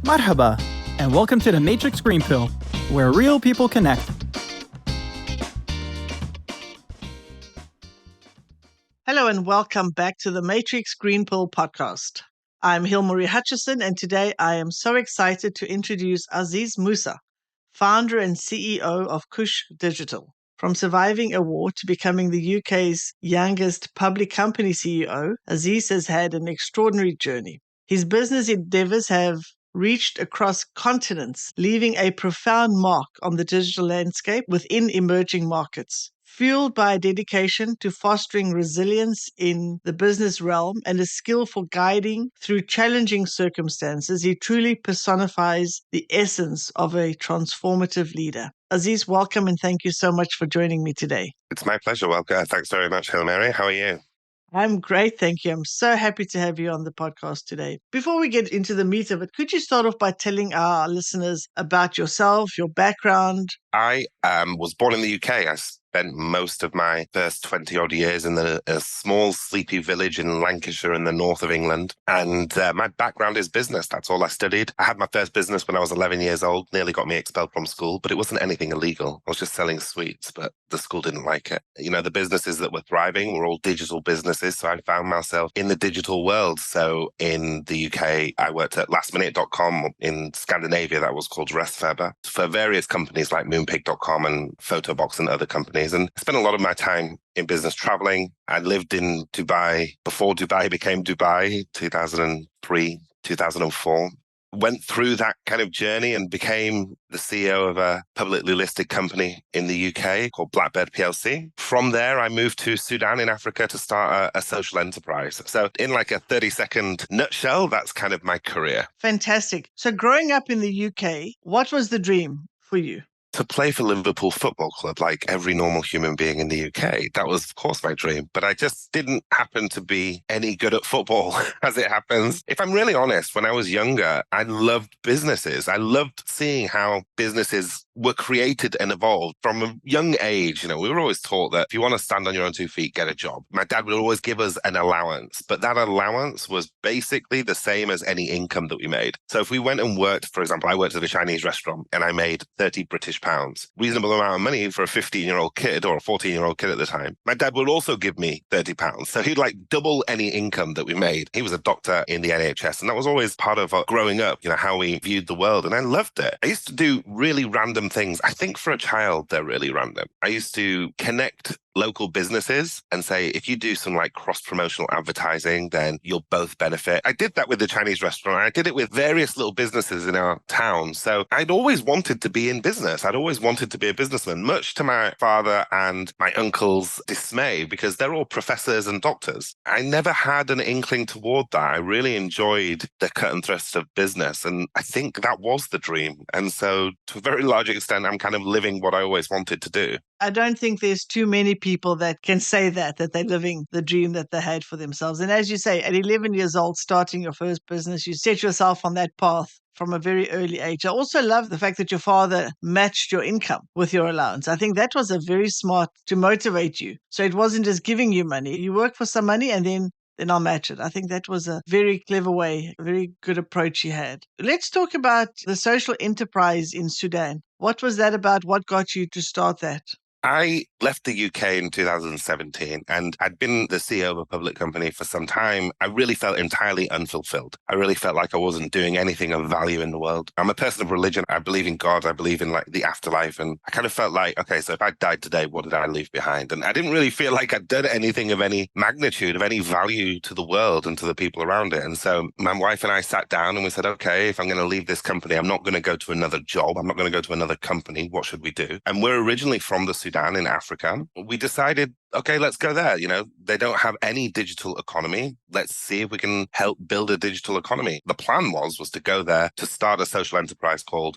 Marhaba, and welcome to the Matrix Green Pill, where real people connect. Hello and welcome back to the Matrix Green Pill podcast. I'm Hilmarie Hutchison, and today I am so excited to introduce Aziz Musa, founder and CEO of Cush Digital. From surviving a war to becoming the UK's youngest public company CEO, Aziz has had an extraordinary journey. His business endeavors have reached across continents, leaving a profound mark on the digital landscape within emerging markets. Fueled by a dedication to fostering resilience in the business realm and a skill for guiding through challenging circumstances, he truly personifies the essence of a transformative leader. Aziz, welcome and thank you so much for joining me today. It's my pleasure. Welcome. Thanks very much, Hilmarie. How are you? I'm great, thank you. I'm so happy to have you on the podcast today. Before we get into the meat of it, could you start off by telling our listeners about yourself, your background? I was born in the UK. I spent most of my first 20-odd years in a small, sleepy village in Lancashire in the north of England. And my background is business. That's all I studied. I had my first business when I was 11 years old, nearly got me expelled from school, but it wasn't anything illegal. I was just selling sweets, but the school didn't like it. You know, the businesses that were thriving were all digital businesses, so I found myself in the digital world. So in the UK, I worked at lastminute.com. In Scandinavia, that was called Restfeber, for various companies like moonpig.com and Photobox and other companies. And I spent a lot of my time in business traveling. I lived in Dubai before Dubai became Dubai, 2003, 2004. Went through that kind of journey and became the CEO of a publicly listed company in the UK called Blackbird PLC. From there, I moved to Sudan in Africa to start a social enterprise. So in like a 30-second nutshell, that's kind of my career. Fantastic. So growing up in the UK, what was the dream for you? To play for Liverpool Football Club like every normal human being in the UK. That was, of course, my dream. But I just didn't happen to be any good at football, as it happens. If I'm really honest, when I was younger, I loved businesses. I loved seeing how businesses were created and evolved from a young age. You know, we were always taught that if you want to stand on your own 2 feet, get a job. My dad would always give us an allowance, but that allowance was basically the same as any income that we made. So if we went and worked, for example, I worked at a Chinese restaurant and I made 30 British pounds, reasonable amount of money for a 15-year-old kid or a 14-year-old kid at the time. My dad would also give me 30 pounds. So he'd like double any income that we made. He was a doctor in the NHS, and that was always part of growing up, you know, how we viewed the world. And I loved it. I used to do really random things. I think for a child, they're really random. I used to connect local businesses and say, if you do some like cross-promotional advertising, then you'll both benefit. I did that with the Chinese restaurant. I did it with various little businesses in our town. So I'd always wanted to be in business. I'd always wanted to be a businessman, much to my father and my uncle's dismay, because they're all professors and doctors. I never had an inkling toward that. I really enjoyed the cut and thrust of business. And I think that was the dream. And so to a very large extent, I'm kind of living what I always wanted to do. I don't think there's too many people that can say that they're living the dream that they had for themselves. And as you say, at 11 years old, starting your first business, you set yourself on that path from a very early age. I also love the fact that your father matched your income with your allowance. I think that was a very smart to motivate you. So it wasn't just giving you money. You work for some money and then I'll match it. I think that was a very clever way, a very good approach you had. Let's talk about the social enterprise in Sudan. What was that about? What got you to start that? I left the UK in 2017 and I'd been the CEO of a public company for some time. I really felt entirely unfulfilled. I really felt like I wasn't doing anything of value in the world. I'm a person of religion. I believe in God. I believe in like the afterlife. And I kind of felt like, okay, so if I died today, what did I leave behind? And I didn't really feel like I'd done anything of any magnitude, of any value to the world and to the people around it. And so my wife and I sat down and we said, okay, if I'm going to leave this company, I'm not going to go to another job. I'm not going to go to another company. What should we do? And we're originally from the Sudan in Africa. We decided, okay, let's go there. You know, they don't have any digital economy. Let's see if we can help build a digital economy. The plan was to go there to start a social enterprise called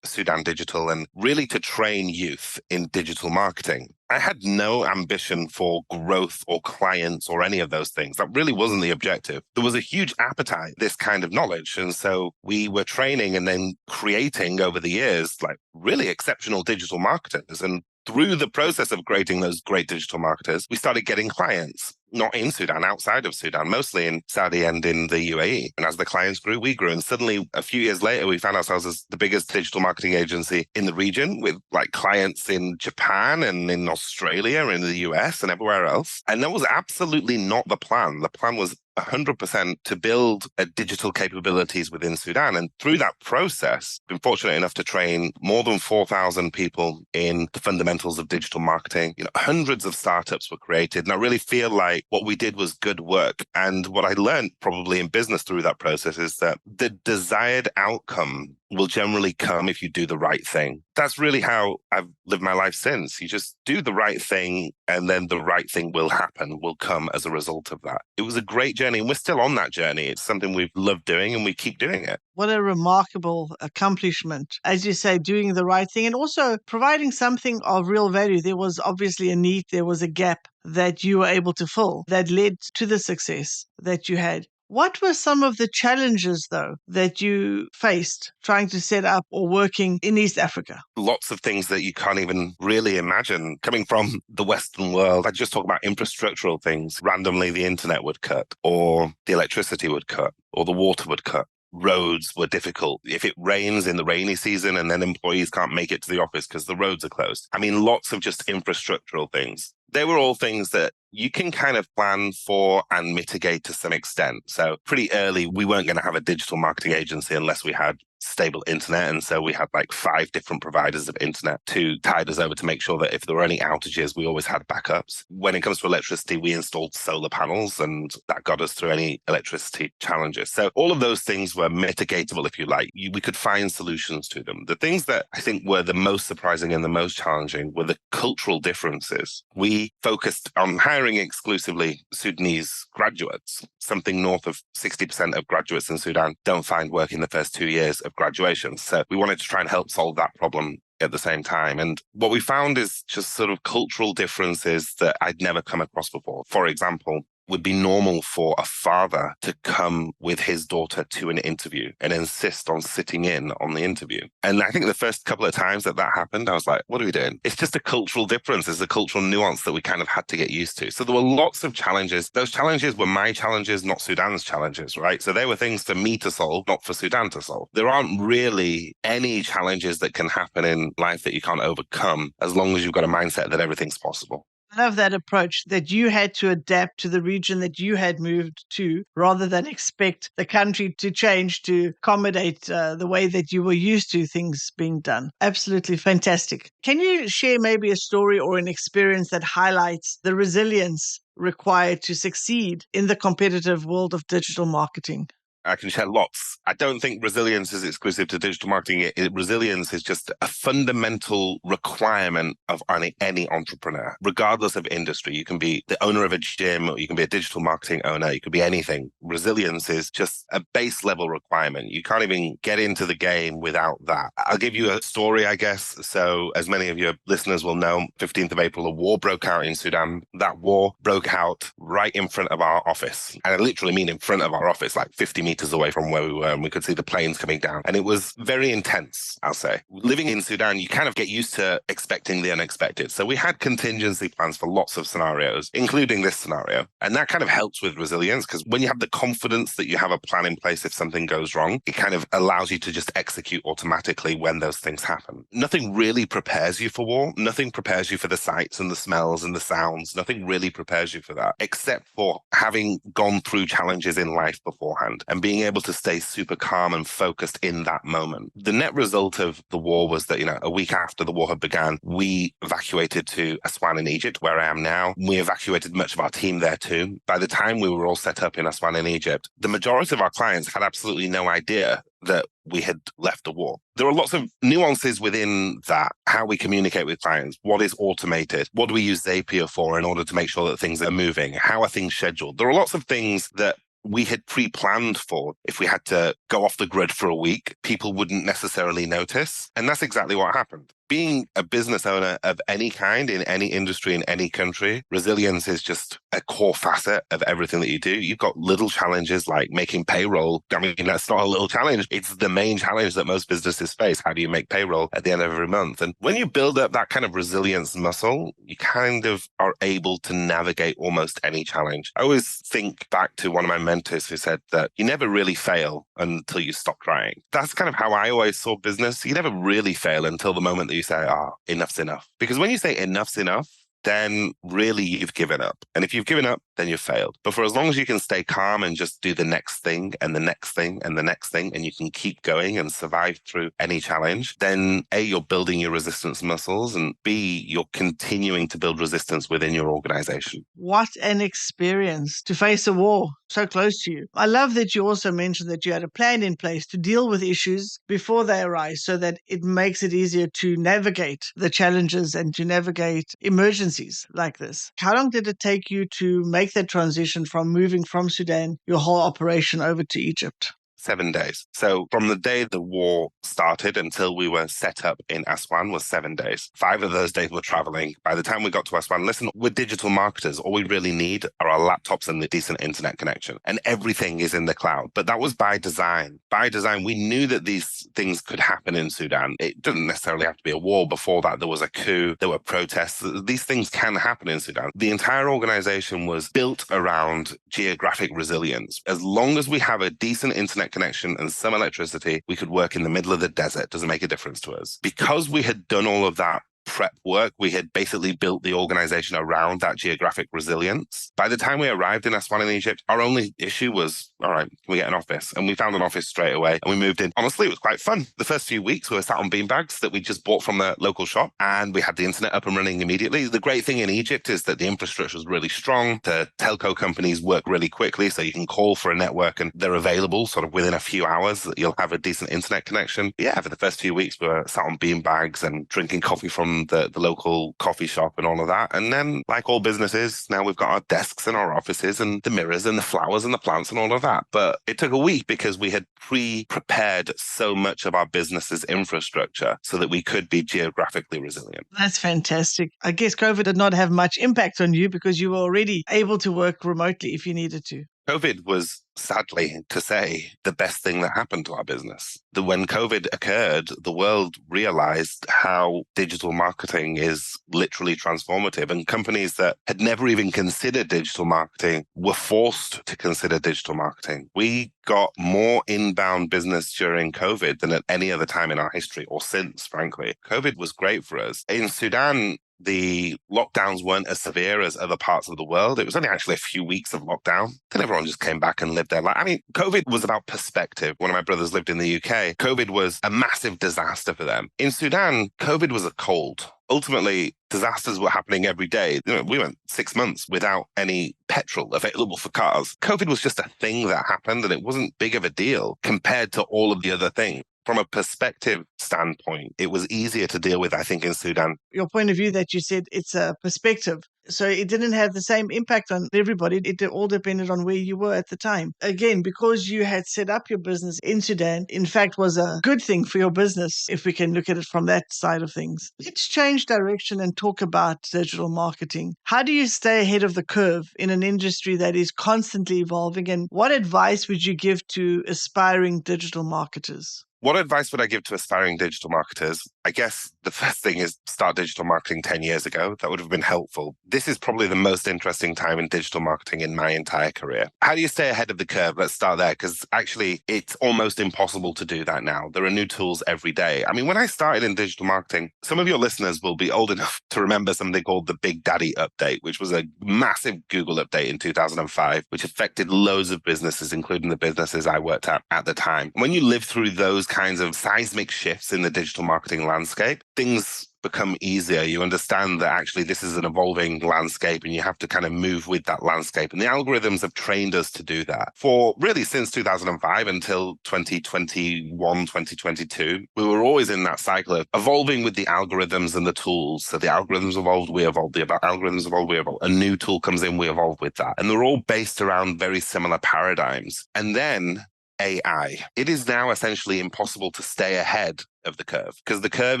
Sudan Digital and really to train youth in digital marketing. I had no ambition for growth or clients or any of those things. That really wasn't the objective. There was a huge appetite, this kind of knowledge. And so we were training and then creating over the years, like really exceptional digital marketers. And through the process of creating those great digital marketers, we started getting clients. not in Sudan, outside of Sudan, mostly in Saudi and in the UAE. And as the clients grew, we grew. And suddenly, a few years later, we found ourselves as the biggest digital marketing agency in the region, with like clients in Japan and in Australia and in the US and everywhere else. And that was absolutely not the plan. The plan was 100% to build digital capabilities within Sudan. And through that process, been fortunate enough to train more than 4,000 people in the fundamentals of digital marketing. Hundreds of startups were created. And I really feel like what we did was good work. And what I learned probably in business through that process is that the desired outcome will generally come if you do the right thing. That's really how I've lived my life since. You just do the right thing, and then the right thing will happen, will come as a result of that. It was a great journey, and we're still on that journey. It's something we've loved doing, and we keep doing it. What a remarkable accomplishment. As you say, doing the right thing and also providing something of real value. There was obviously a need, there was a gap that you were able to fill that led to the success that you had. What were some of the challenges, though, that you faced trying to set up or working in East Africa? Lots of things that you can't even really imagine. Coming from the Western world, I just talk about infrastructural things. Randomly, the internet would cut, or the electricity would cut, or the water would cut. Roads were difficult. If it rains in the rainy season and then employees can't make it to the office because the roads are closed. I mean, lots of just infrastructural things. They were all things that you can kind of plan for and mitigate to some extent. So pretty early, we weren't going to have a digital marketing agency unless we had stable internet. And so we had like 5 different providers of internet to tide us over to make sure that if there were any outages, we always had backups. When it comes to electricity, we installed solar panels, and that got us through any electricity challenges. So all of those things were mitigatable, if you like. We could find solutions to them. The things that I think were the most surprising and the most challenging were the cultural differences. We focused on hiring exclusively Sudanese graduates. Something north of 60% of graduates in Sudan don't find work in the first 2 years of graduation. So we wanted to try and help solve that problem at the same time. And what we found is just sort of cultural differences that I'd never come across before. For example, would be normal for a father to come with his daughter to an interview and insist on sitting in on the interview. And I think the first couple of times that happened, I was like, what are we doing? It's just a cultural difference. It's a cultural nuance that we kind of had to get used to. So there were lots of challenges. Those challenges were my challenges, not Sudan's challenges, right? So they were things for me to solve, not for Sudan to solve. There aren't really any challenges that can happen in life that you can't overcome as long as you've got a mindset that everything's possible. I love that approach that you had to adapt to the region that you had moved to rather than expect the country to change to accommodate the way that you were used to things being done. Absolutely fantastic. Can you share maybe a story or an experience that highlights the resilience required to succeed in the competitive world of digital marketing? I can share lots. I don't think resilience is exclusive to digital marketing. Resilience is just a fundamental requirement of any entrepreneur, regardless of industry. You can be the owner of a gym, or you can be a digital marketing owner. You could be anything. Resilience is just a base level requirement. You can't even get into the game without that. I'll give you a story, I guess. So as many of your listeners will know, 15th of April, a war broke out in Sudan. That war broke out right in front of our office. And I literally mean in front of our office, like 50 meters away from where we were, and we could see the planes coming down. And it was very intense, I'll say. Living in Sudan, you kind of get used to expecting the unexpected. So we had contingency plans for lots of scenarios, including this scenario. And that kind of helps with resilience, because when you have the confidence that you have a plan in place if something goes wrong, it kind of allows you to just execute automatically when those things happen. Nothing really prepares you for war. Nothing prepares you for the sights and the smells and the sounds. Nothing really prepares you for that, except for having gone through challenges in life beforehand and being able to stay super calm and focused in that moment. The net result of the war was that, a week after the war had begun, we evacuated to Aswan in Egypt, where I am now. We evacuated much of our team there too. By the time we were all set up in Aswan in Egypt, the majority of our clients had absolutely no idea that we had left the war. There are lots of nuances within that, how we communicate with clients, what is automated, what do we use Zapier for in order to make sure that things are moving, how are things scheduled. There are lots of things that we had pre-planned for. If we had to go off the grid for a week, people wouldn't necessarily notice. And that's exactly what happened. being a business owner of any kind, in any industry, in any country, resilience is just a core facet of everything that you do. You've got little challenges like making payroll. I mean, that's not a little challenge. It's the main challenge that most businesses face. How do you make payroll at the end of every month? And when you build up that kind of resilience muscle, you kind of are able to navigate almost any challenge. I always think back to one of my mentors who said that you never really fail until you stop trying. That's kind of how I always saw business. You never really fail until the moment that you say, enough's enough. Because when you say enough's enough, then really you've given up. And if you've given up, then you've failed. But for as long as you can stay calm and just do the next thing and the next thing and the next thing, and you can keep going and survive through any challenge, then A, you're building your resistance muscles, and B, you're continuing to build resistance within your organization. What an experience to face a war so close to you. I love that you also mentioned that you had a plan in place to deal with issues before they arise so that it makes it easier to navigate the challenges and to navigate emergencies like this. How long did it take you to make that transition from moving from Sudan, your whole operation, over to Egypt? 7 days. So from the day the war started until we were set up in Aswan was 7 days. 5 of those days were traveling. By the time we got to Aswan, listen, we're digital marketers. All we really need are our laptops and the decent internet connection. And everything is in the cloud. But that was by design. By design, we knew that these things could happen in Sudan. It didn't necessarily have to be a war. Before that, there was a coup, there were protests. These things can happen in Sudan. The entire organization was built around geographic resilience. As long as we have a decent internet connection and some electricity, we could work in the middle of the desert. Doesn't make a difference to us. Because we had done all of that prep work, we had basically built the organization around that geographic resilience. By the time we arrived in Aswan in Egypt, our only issue was, all right, can we get an office? And we found an office straight away and we moved in. Honestly, it was quite fun. The first few weeks we were sat on beanbags that we just bought from the local shop, and we had the internet up and running immediately. The great thing in Egypt is that the infrastructure is really strong. The telco companies work really quickly, so you can call for a network and they're available sort of within a few hours that you'll have a decent internet connection. Yeah, for the first few weeks we were sat on beanbags and drinking coffee from the local coffee shop and all of that. And then, like all businesses, now we've got our desks and our offices and the mirrors and the flowers and the plants and all of that. But it took a week because we had pre-prepared so much of our business's infrastructure so that we could be geographically resilient. That's fantastic. I guess COVID did not have much impact on you because you were already able to work remotely if you needed to. COVID was, sadly to say, the best thing that happened to our business. When COVID occurred, the world realized how digital marketing is literally transformative, and companies that had never even considered digital marketing were forced to consider digital marketing. We got more inbound business during COVID than at any other time in our history, or since, frankly. COVID was great for us. In Sudan, the lockdowns weren't as severe as other parts of the world. It was only actually a few weeks of lockdown. Then everyone just came back and lived their life. I mean, COVID was about perspective. One of my brothers lived in the UK. COVID was a massive disaster for them. In Sudan, COVID was a cold. Ultimately, disasters were happening every day. We went 6 months without any petrol available for cars. COVID was just a thing that happened, and it wasn't big of a deal compared to all of the other things. From a perspective standpoint, it was easier to deal with, I think, in Sudan. Your point of view that you said it's a perspective. So it didn't have the same impact on everybody. It all depended on where you were at the time. Again, because you had set up your business in Sudan, in fact, was a good thing for your business, if we can look at it from that side of things. Let's change direction and talk about digital marketing. How do you stay ahead of the curve in an industry that is constantly evolving? And what advice would you give to aspiring digital marketers? What advice would I give to aspiring digital marketers? I guess the first thing is start digital marketing 10 years ago. That would have been helpful. This is probably the most interesting time in digital marketing in my entire career. How do you stay ahead of the curve? Let's start there, because actually it's almost impossible to do that now. There are new tools every day. I mean, when I started in digital marketing, some of your listeners will be old enough to remember something called the Big Daddy update, which was a massive Google update in 2005, which affected loads of businesses, including the businesses I worked at the time. When you live through those kinds of seismic shifts in the digital marketing landscape, things become easier. You understand that actually this is an evolving landscape and you have to kind of move with that landscape. And the algorithms have trained us to do that. For really since 2005 until 2021, 2022, we were always in that cycle of evolving with the algorithms and the tools. So the algorithms evolved, we evolved. The algorithms evolved, we evolved. A new tool comes in, we evolve with that. And they're all based around very similar paradigms. And then AI, it is now essentially impossible to stay ahead of the curve because the curve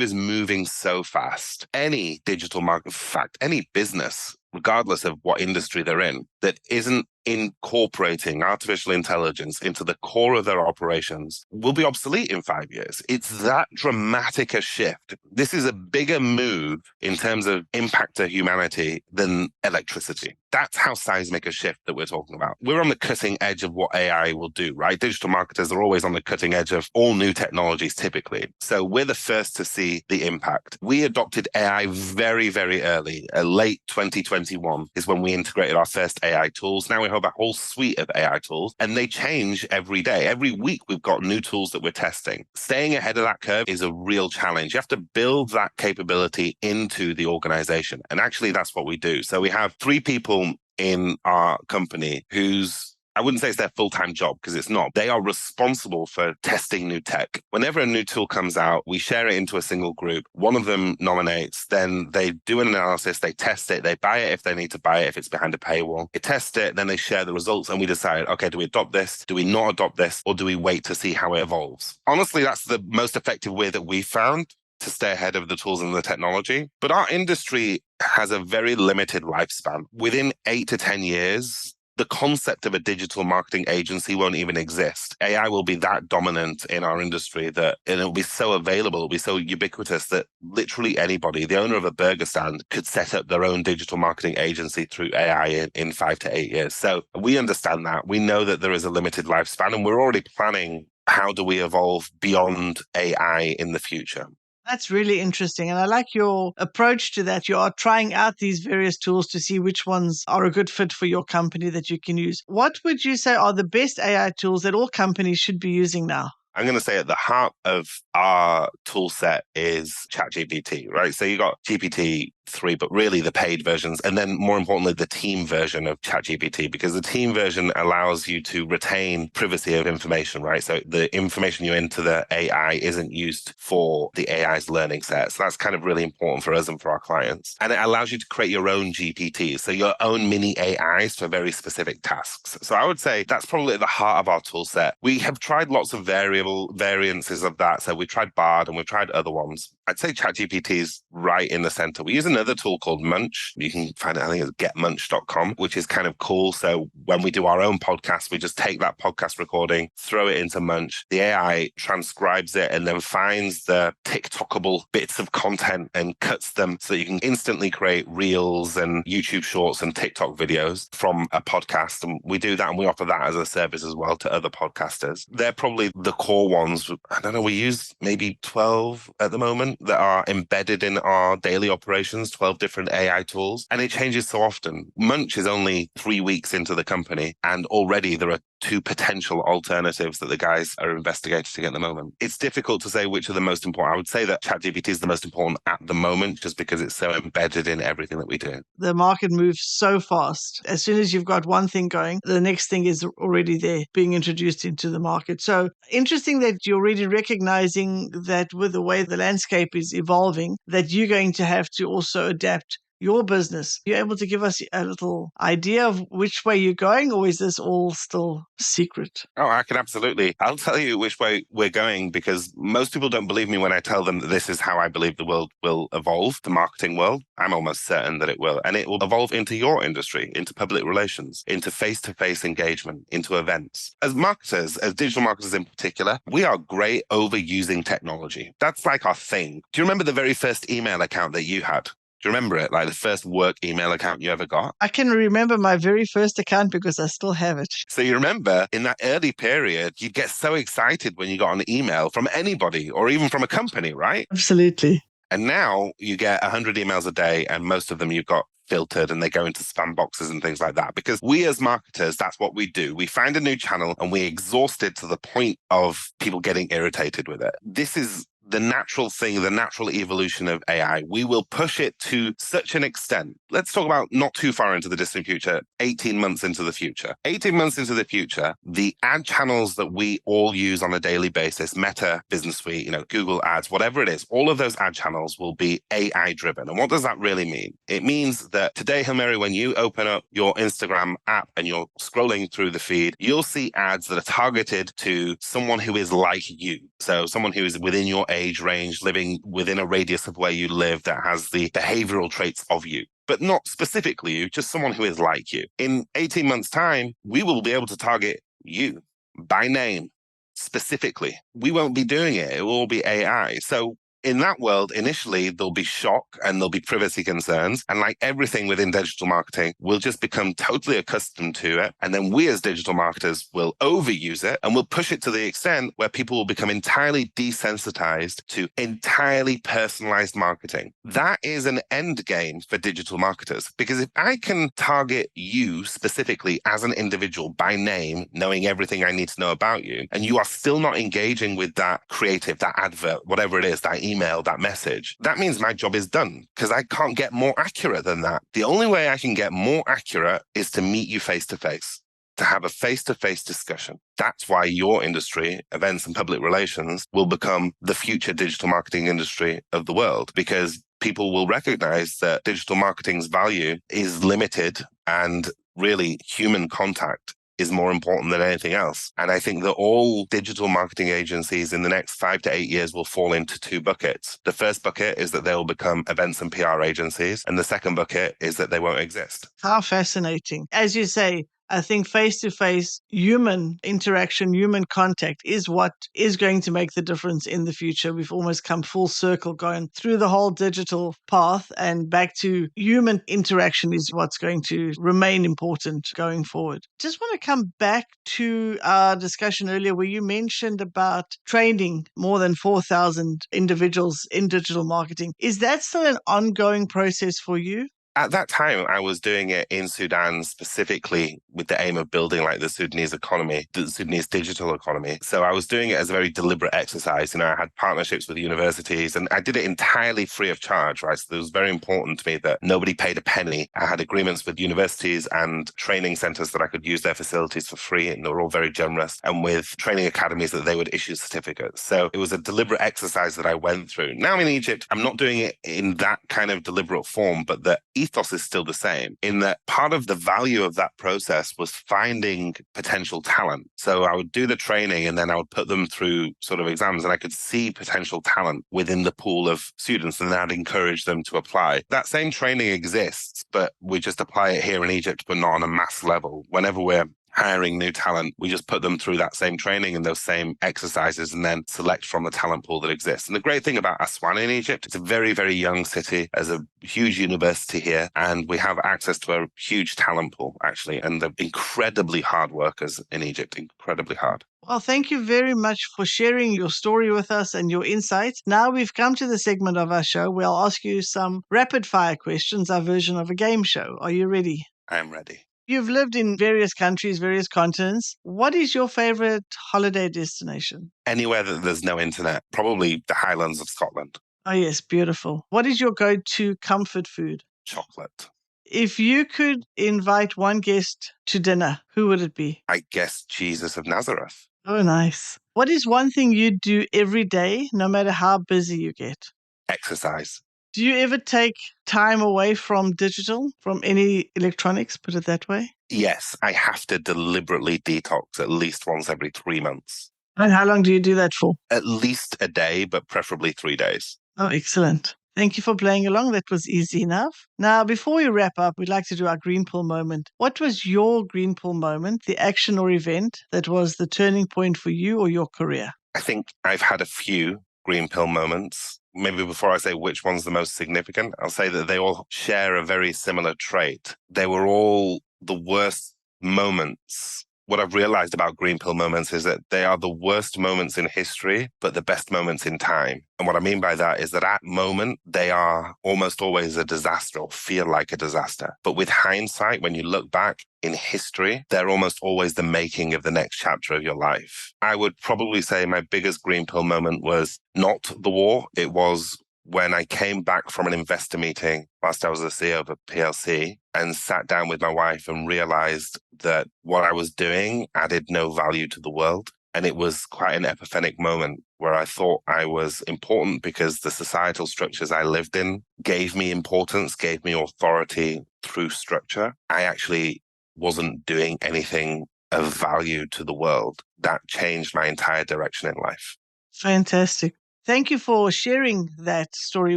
is moving so fast. Any digital market, in fact, any business, regardless of what industry they're in, that isn't incorporating artificial intelligence into the core of their operations will be obsolete in 5 years. It's that dramatic a shift. This is a bigger move in terms of impact to humanity than electricity. That's how seismic a shift that we're talking about. We're on the cutting edge of what AI will do, right? Digital marketers are always on the cutting edge of all new technologies typically. So we're the first to see the impact. We adopted AI very, very early. Late 2021 is when we integrated our first AI tools. Now we have a whole suite of AI tools and they change every day. Every week we've got new tools that we're testing. Staying ahead of that curve is a real challenge. You have to build that capability into the organization. And actually that's what we do. So we have 3 people in our company whose, I wouldn't say it's their full-time job because it's not. They are responsible for testing new tech. Whenever a new tool comes out, we share it into a single group. One of them nominates, then they do an analysis, they test it, they buy it if they need to buy it, if it's behind a paywall. They test it, then they share the results and we decide, okay, do we adopt this? Do we not adopt this? Or do we wait to see how it evolves? Honestly, that's the most effective way that we found to stay ahead of the tools and the technology. But our industry has a very limited lifespan. Within 8 to 10 years, the concept of a digital marketing agency won't even exist. AI will be that dominant in our industry and it'll be so available, it'll be so ubiquitous that literally anybody, the owner of a burger stand, could set up their own digital marketing agency through AI in 5 to 8 years. So we understand that. We know that there is a limited lifespan and we're already planning how do we evolve beyond AI in the future. That's really interesting. And I like your approach to that. You are trying out these various tools to see which ones are a good fit for your company that you can use. What would you say are the best AI tools that all companies should be using now? I'm going to say at the heart of our tool set is ChatGPT, right? So you got GPT-3, but really the paid versions, and then more importantly, the team version of ChatGPT, because the team version allows you to retain privacy of information, right? So the information you enter the AI isn't used for the AI's learning set. So that's kind of really important for us and for our clients. And it allows you to create your own GPTs, so your own mini AIs for very specific tasks. So I would say that's probably at the heart of our tool set. We have tried lots of variances of that. So we tried Bard and we've tried other ones. I'd say ChatGPT is right in the center. We use another tool called Munch. You can find it, I think it's getmunch.com, which is kind of cool. So when we do our own podcast, we just take that podcast recording, throw it into Munch. The AI transcribes it and then finds the TikTokable bits of content and cuts them so that you can instantly create reels and YouTube shorts and TikTok videos from a podcast. And we do that and we offer that as a service as well to other podcasters. They're probably the core ones. I don't know, we use maybe 12 at the moment that are embedded in our daily operations, 12 different AI tools, and it changes so often. Munch is only 3 weeks into the company, and already there are 2 potential alternatives that the guys are investigating at the moment. It's difficult to say which are the most important. I would say that ChatGPT is the most important at the moment, just because it's so embedded in everything that we do. The market moves so fast. As soon as you've got one thing going, the next thing is already there, being introduced into the market. So interesting that you're already recognizing that with the way the landscape is evolving, that you're going to have to also adapt your business. You're able to give us a little idea of which way you're going, or is this all still secret? Oh, I can absolutely. I'll tell you which way we're going, because most people don't believe me when I tell them that this is how I believe the world will evolve, the marketing world. I'm almost certain that it will. And it will evolve into your industry, into public relations, into face-to-face engagement, into events. As marketers, as digital marketers in particular, we are great overusing technology. That's like our thing. Do you remember the very first email account that you had? Do you remember it? Like the first work email account you ever got? I can remember my very first account because I still have it. So you remember in that early period, you'd get so excited when you got an email from anybody or even from a company, right? Absolutely. And now you get 100 emails a day and most of them you've got filtered and they go into spam boxes and things like that. Because we as marketers, that's what we do. We find a new channel and we exhaust it to the point of people getting irritated with it. This is the natural thing, the natural evolution of AI. We will push it to such an extent. Let's talk about not too far into the distant future, 18 months into the future. 18 months into the future, the ad channels that we all use on a daily basis, Meta, Business Suite, Google Ads, whatever it is, all of those ad channels will be AI driven. And what does that really mean? It means that today, Hilmary, when you open up your Instagram app and you're scrolling through the feed, you'll see ads that are targeted to someone who is like you. So someone who is within your age range, living within a radius of where you live, that has the behavioral traits of you, but not specifically you, just someone who is like you. In 18 months' time, we will be able to target you by name specifically. We won't be doing it. It will all be AI. So in that world, initially, there'll be shock and there'll be privacy concerns. And like everything within digital marketing, we'll just become totally accustomed to it. And then we as digital marketers will overuse it and we'll push it to the extent where people will become entirely desensitized to entirely personalized marketing. That is an end game for digital marketers. Because if I can target you specifically as an individual by name, knowing everything I need to know about you, and you are still not engaging with that creative, that advert, whatever it is, that email, that message, that means my job is done because I can't get more accurate than that. The only way I can get more accurate is to meet you face to face, to have a face-to-face discussion. That's why your industry, events and public relations, will become the future digital marketing industry of the world, because people will recognize that digital marketing's value is limited and really human contact is more important than anything else. And I think that all digital marketing agencies in the next 5 to 8 years will fall into two buckets. The first bucket is that they will become events and PR agencies. And the second bucket is that they won't exist. How fascinating. As you say, I think face-to-face human interaction, human contact is what is going to make the difference in the future. We've almost come full circle, going through the whole digital path and back to human interaction is what's going to remain important going forward. Just want to come back to our discussion earlier where you mentioned about training more than 4,000 individuals in digital marketing. Is that still an ongoing process for you? At that time, I was doing it in Sudan specifically with the aim of building like the Sudanese economy, the Sudanese digital economy. So I was doing it as a very deliberate exercise. I had partnerships with universities and I did it entirely free of charge, right? So it was very important to me that nobody paid a penny. I had agreements with universities and training centers that I could use their facilities for free, and they were all very generous, and with training academies that they would issue certificates. So it was a deliberate exercise that I went through. Now in Egypt, I'm not doing it in that kind of deliberate form, but the ethos is still the same, in that part of the value of that process was finding potential talent. So I would do the training and then I would put them through sort of exams and I could see potential talent within the pool of students and then I'd encourage them to apply. That same training exists, but we just apply it here in Egypt, but not on a mass level. Whenever we're hiring new talent, we just put them through that same training and those same exercises and then select from the talent pool that exists. And the great thing about Aswan in Egypt, it's a very, very young city. There's a huge university here and we have access to a huge talent pool, actually. And they're incredibly hard workers in Egypt, incredibly hard. Well, thank you very much for sharing your story with us and your insights. Now we've come to the segment of our show where I'll ask you some rapid fire questions, our version of a game show. Are you ready? I'm ready. You've lived in various countries, various continents. What is your favorite holiday destination? Anywhere that there's no internet, probably the Highlands of Scotland. Oh, yes, beautiful. What is your go-to comfort food? Chocolate. If you could invite one guest to dinner, who would it be? I guess Jesus of Nazareth. Oh, nice. What is one thing you do every day, no matter how busy you get? Exercise. Do you ever take time away from digital, from any electronics, put it that way? Yes, I have to deliberately detox at least once every 3 months. And how long do you do that for? At least a day, but preferably 3 days. Oh, excellent. Thank you for playing along. That was easy enough. Now, before we wrap up, we'd like to do our green pill moment. What was your green pill moment, the action or event that was the turning point for you or your career? I think I've had a few green pill moments. Maybe before I say which one's the most significant, I'll say that they all share a very similar trait. They were all the worst moments what I've realized about green pill moments is that they are the worst moments in history, but the best moments in time. And what I mean by that is that at moment, they are almost always a disaster or feel like a disaster. But with hindsight, when you look back in history, they're almost always the making of the next chapter of your life. I would probably say my biggest green pill moment was not the war. It was when I came back from an investor meeting whilst I was the CEO of a PLC and sat down with my wife and realized that what I was doing added no value to the world. And it was quite an epiphanic moment where I thought I was important because the societal structures I lived in gave me importance, gave me authority through structure. I actually wasn't doing anything of value to the world. That changed my entire direction in life. Fantastic. Thank you for sharing that story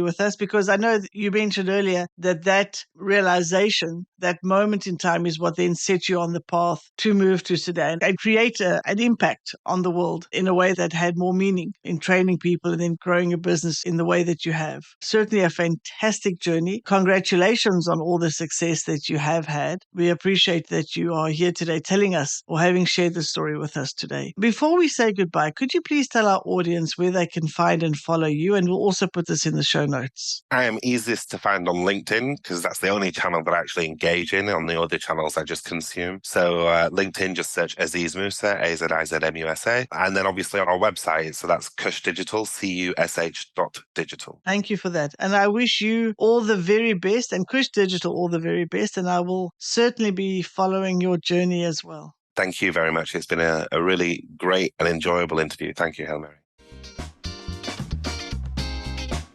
with us, because I know that you mentioned earlier that realization, that moment in time is what then set you on the path to move to Sudan and create an impact on the world in a way that had more meaning in training people and then growing a business in the way that you have. Certainly a fantastic journey. Congratulations on all the success that you have had. We appreciate that you are here today telling us or having shared the story with us today. Before we say goodbye, could you please tell our audience where they can find and follow you? And we'll also put this in the show notes. I am easiest to find on LinkedIn because that's the only channel that I actually engage in. On the other channels, I just consume. So LinkedIn, just search Aziz Musa, AZIZMUSA. And then obviously on our website, so that's Cush Digital, CUSH.digital. Thank you for that. And I wish you all the very best and Cush Digital all the very best. And I will certainly be following your journey as well. Thank you very much. It's been a really great and enjoyable interview. Thank you, Hail-Mary.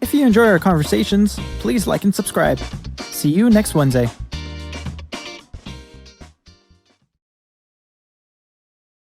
If you enjoy our conversations, please like and subscribe. See you next Wednesday.